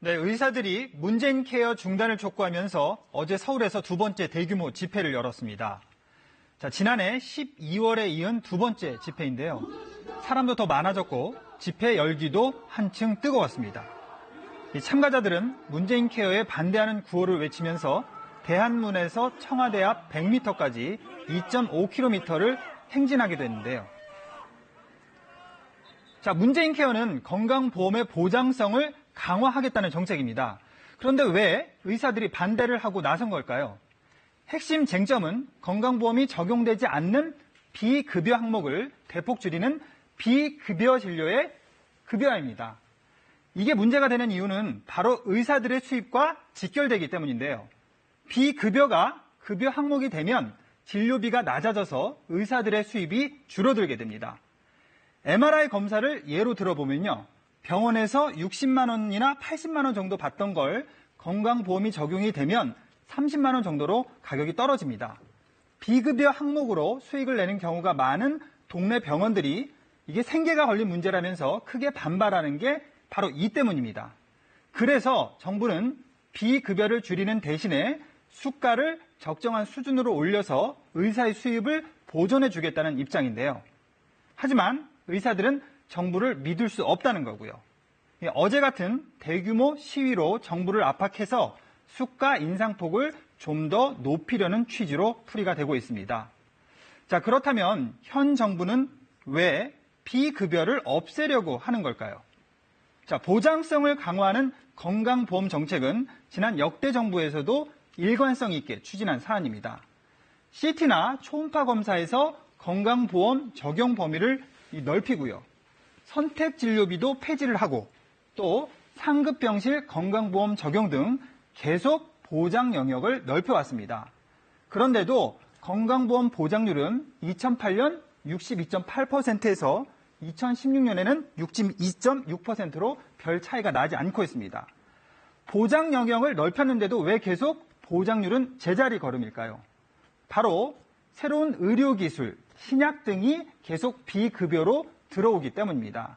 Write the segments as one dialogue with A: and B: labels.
A: 네, 의사들이 문재인 케어 중단을 촉구하면서 어제 서울에서 두 번째 대규모 집회를 열었습니다. 자, 지난해 12월에 이은 두 번째 집회인데요. 사람도 더 많아졌고 집회 열기도 한층 뜨거웠습니다. 이 참가자들은 문재인 케어에 반대하는 구호를 외치면서 대한문에서 청와대 앞 100m까지 2.5km를 행진하기도 했는데요. 자, 문재인 케어는 건강보험의 보장성을 강화하겠다는 정책입니다. 그런데 왜 의사들이 반대를 하고 나선 걸까요? 핵심 쟁점은 건강보험이 적용되지 않는 비급여 항목을 대폭 줄이는 비급여 진료의 급여화입니다. 이게 문제가 되는 이유는 바로 의사들의 수입과 직결되기 때문인데요. 비급여가 급여 항목이 되면 진료비가 낮아져서 의사들의 수입이 줄어들게 됩니다. MRI 검사를 예로 들어보면요. 병원에서 60만 원이나 80만 원 정도 받던 걸 건강보험이 적용이 되면 30만 원 정도로 가격이 떨어집니다. 비급여 항목으로 수익을 내는 경우가 많은 동네 병원들이 이게 생계가 걸린 문제라면서 크게 반발하는 게 바로 이 때문입니다. 그래서 정부는 비급여를 줄이는 대신에 수가를 적정한 수준으로 올려서 의사의 수입을 보존해 주겠다는 입장인데요. 하지만 의사들은 정부를 믿을 수 없다는 거고요. 어제 같은 대규모 시위로 정부를 압박해서 수가 인상폭을 좀 더 높이려는 취지로 풀이가 되고 있습니다. 자, 그렇다면 현 정부는 왜 비급여를 없애려고 하는 걸까요? 자, 보장성을 강화하는 건강보험 정책은 지난 역대 정부에서도 일관성 있게 추진한 사안입니다. CT나 초음파 검사에서 건강보험 적용 범위를 넓히고요. 선택진료비도 폐지를 하고 또 상급병실 건강보험 적용 등 계속 보장 영역을 넓혀왔습니다. 그런데도 건강보험 보장률은 2008년 62.8%에서 2016년에는 62.6%로 별 차이가 나지 않고 있습니다. 보장 영역을 넓혔는데도 왜 계속 보장률은 제자리 걸음일까요? 바로 새로운 의료기술, 신약 등이 계속 비급여로 들어오기 때문입니다.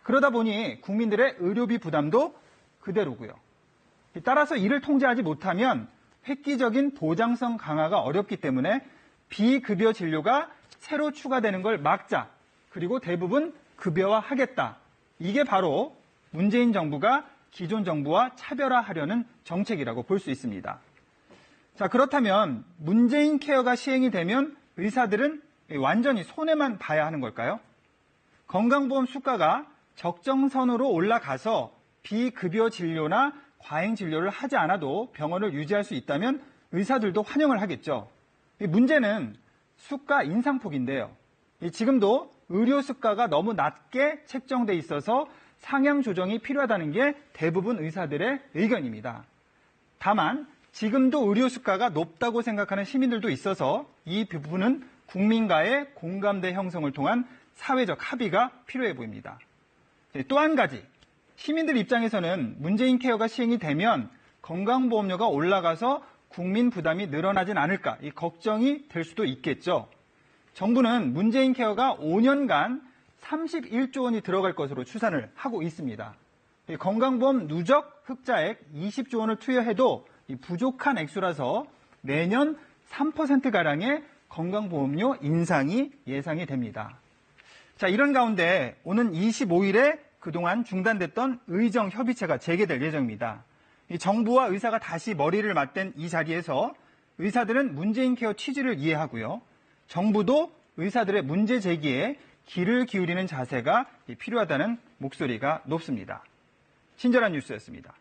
A: 그러다 보니 국민들의 의료비 부담도 그대로고요. 따라서 이를 통제하지 못하면 획기적인 보장성 강화가 어렵기 때문에 비급여 진료가 새로 추가되는 걸 막자, 그리고 대부분 급여화하겠다. 이게 바로 문재인 정부가 기존 정부와 차별화하려는 정책이라고 볼 수 있습니다. 자, 그렇다면 문재인 케어가 시행이 되면 의사들은 완전히 손해만 봐야 하는 걸까요? 건강보험 수가가 적정선으로 올라가서 비급여 진료나 과잉 진료를 하지 않아도 병원을 유지할 수 있다면 의사들도 환영을 하겠죠. 문제는 수가 인상폭인데요. 지금도 의료 수가가 너무 낮게 책정돼 있어서 상향 조정이 필요하다는 게 대부분 의사들의 의견입니다. 다만 지금도 의료 수가가 높다고 생각하는 시민들도 있어서 이 부분은 국민과의 공감대 형성을 통한 사회적 합의가 필요해 보입니다. 또 한 가지, 시민들 입장에서는 문재인 케어가 시행이 되면 건강보험료가 올라가서 국민 부담이 늘어나진 않을까, 이 걱정이 될 수도 있겠죠. 정부는 문재인 케어가 5년간 31조 원이 들어갈 것으로 추산을 하고 있습니다. 건강보험 누적 흑자액 20조 원을 투여해도 부족한 액수라서 매년 3%가량의 건강보험료 인상이 예상이 됩니다. 자, 이런 가운데 오는 25일에 그동안 중단됐던 의정협의체가 재개될 예정입니다. 정부와 의사가 다시 머리를 맞댄 이 자리에서 의사들은 문재인 케어 취지를 이해하고요. 정부도 의사들의 문제 제기에 귀를 기울이는 자세가 필요하다는 목소리가 높습니다. 친절한 뉴스였습니다.